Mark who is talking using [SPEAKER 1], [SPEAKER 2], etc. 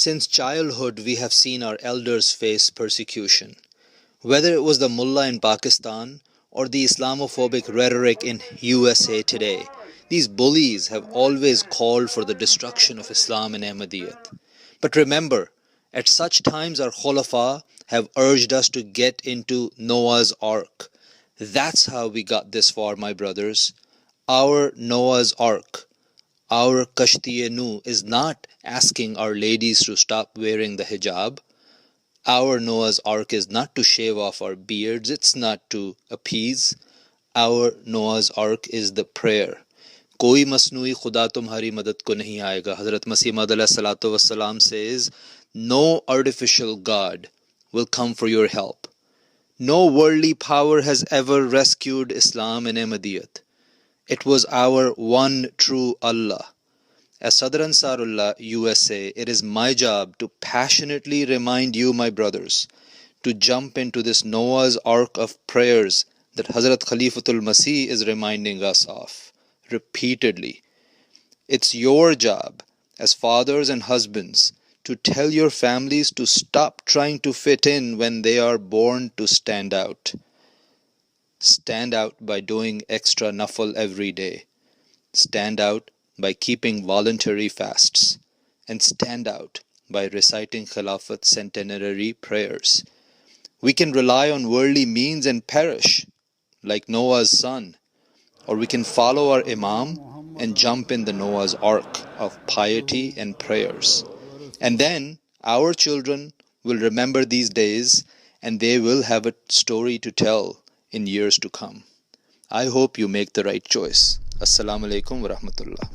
[SPEAKER 1] Since childhood, we have seen our elders face persecution. Whether it was the mullah in Pakistan or the Islamophobic rhetoric in USA today, these bullies have always called for the destruction of Islam and Ahmadiyyat. But remember, at such times our Khulafa have urged us to get into Noah's Ark. That's how we got this far, my brothers. Our Noah's Ark, our Kashti-e-Nuh, is not asking our ladies to stop wearing the hijab. Our Noah's Ark is not to shave off our beards, it's not to appease. Our Noah's Ark is the prayer. Koi masnui khuda tumhari madad ko nahi aayega. Hazrat Masih Maud alayhi salatu wassalam says, no artificial God will come for your help. No worldly power has ever rescued Islam and Ahmadiyyat. It was our one true Allah. As Sadr Ansarullah USA, it is my job to passionately remind you, my brothers, to jump into this Noah's Ark of prayers that Hazrat Khalifatul Masih is reminding us of repeatedly. It's your job as fathers and husbands to tell your families to stop trying to fit in when they are born to stand out. Stand out by doing extra nafal every day. Stand out by keeping voluntary fasts. And stand out by reciting Khilafat centenary prayers. We can rely on worldly means and perish, like Noah's son. Or we can follow our Imam and jump in the Noah's Ark of piety and prayers. And then our children will remember these days and they will have a story to tell in years to come. I hope you make the right choice. Assalamu alaikum wa rahmatullah.